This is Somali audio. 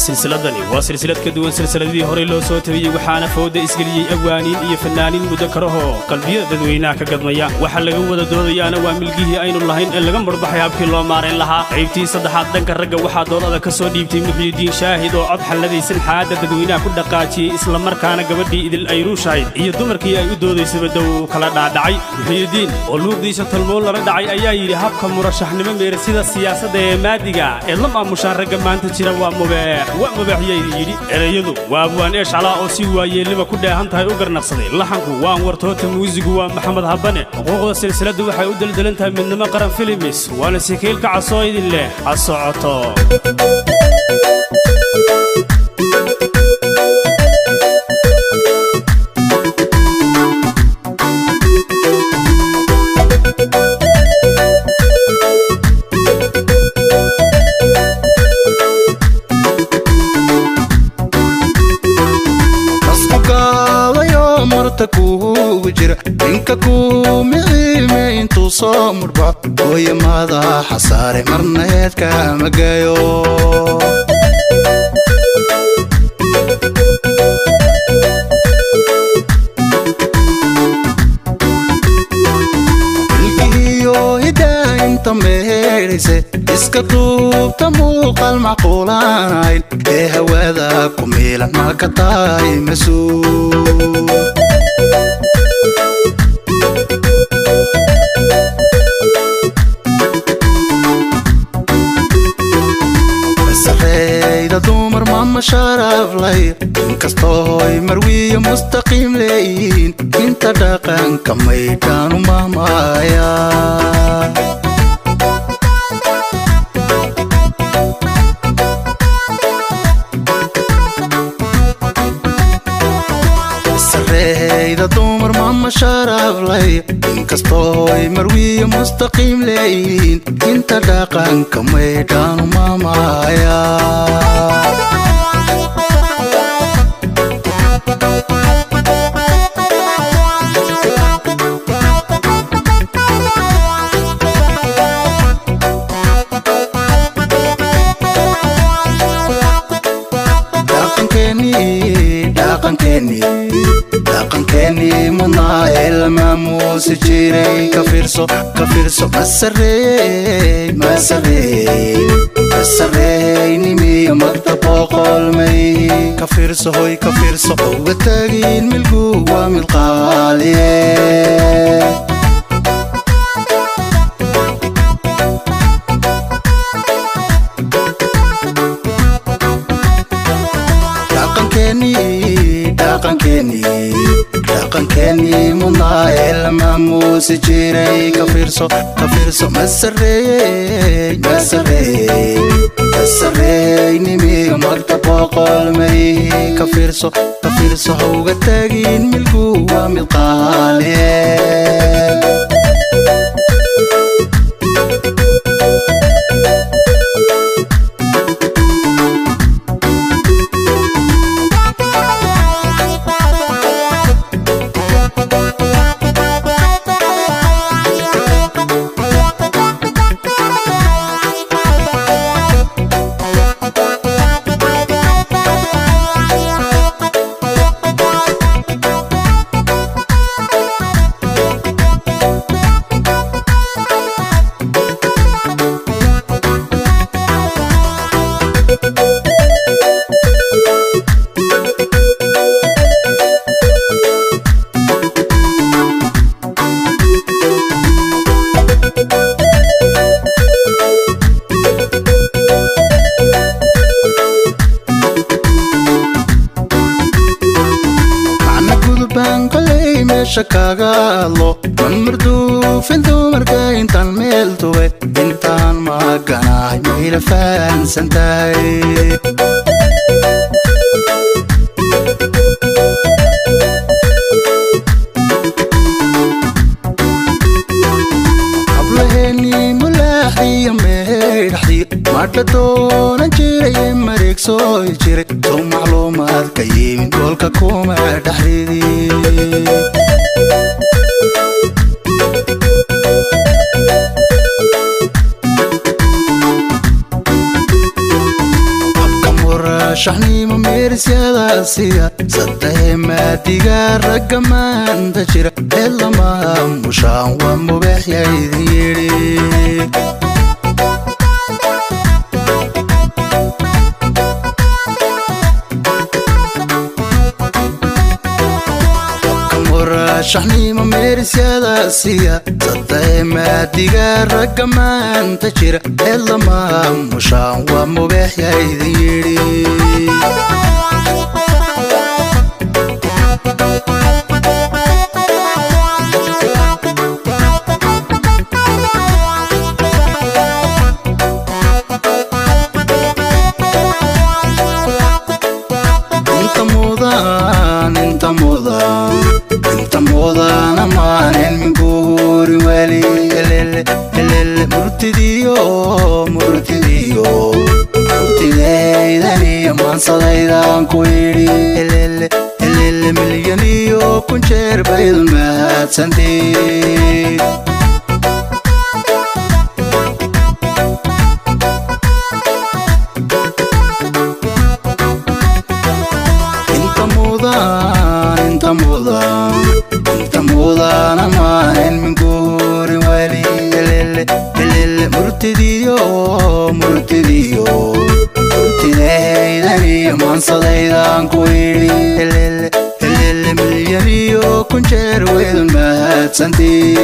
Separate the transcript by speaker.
Speaker 1: silsiladani waa silsilad ka duwan silsiladii hore loo soo tabiyay waxaana fooda isgeliyay awaanin iyo fanaaniin mudakaraho qalbiyada dadweynaha ka gadmaya waxa laga wada doodayaana waa milgihii aynu lahayn ee laga marbaxay habkii loo maareyn lahaa qaybtii saddexaad dhanka ragga waxaa doonada ka soo dhiibtay Muxyidiin Shaahid oo cod xalladaysan xaada dadweynaha ku dhaqaajiyay isla markaana gabadhii idil ay ruushayd iyo dumarkii ay u doodaysay badow kala dhaadhacay Muxyidiin oo luuqdiisa talmoon la dhacay ayaa yiri habka murashaxnimo meersida siyaasadda ee maadiga ee la maamusha ragga maanta jira waa mubaaxiyay yiri erayadu waa waan eeshcala oo si waayeelnimo ku dheehan tahay u garnaqsaday laxanku waan wartoota muusigu waa Maxamed Habane xuquuqda silsiladu waxay u daldalan tahay midnimo qaran films waana sikeel ka casoo idin leh asocoto inka ku miciime intuu soo mudhba hooye madaxa saare marneedka magayo ilkihiyo hidaa inta meedhayse iska duubta muuqal macquulaanayn ee hawada ku miilan maka tahay mas-uul dumar mama sharaf lay inkastooy marwiyo mustaqiim leeyihiin inta dhaqanka maydhaanu mahmaya sareyda dumar mama sharaf lay inkastooy marwiyo mustaqiim leeyihiin inta dhaqanka maydhaanu mahmaya dhaqankeeni mudnaa ee la maamuusi jiray ka fiirso masareeynimiyo magta boqolmay ka fiirso uga taagin milgu waa mid qaaliye dhaqankeeni mudnaa ee la maamuusi jiray ka fiirso masareeynimiyo magta boqolmay ka fiirso hauga taagin milgu waa mid qaaliye kaga hadlo marduufin dumarka intaan meel tube intaan maganahay mayla fahansan tahay hablaheeni mulaaxiyo meedhaxdiyo madha doonan jiraye mareegsooy jiray soo macluumaad ka yimin goolka kuma dhexridii
Speaker 2: مرشحني مميرس يا داسية صدق ما تجار كمان تشير إلا ما مشان ومبيح يا يديري مرشحني مميرس يا داسية صدق ما تجار كمان تشير إلا ما مشان ومبيح يا يديري انت موضان امان من قوري ولي مرتديو مرتديداني امان صديدان كويري مليانيو كنشير بيض المهات سنتي انت موضان امان من قوري ولي مرتديو مرتديداني امان صديدان كويري مليانيو كنشير ويد المهات سنتي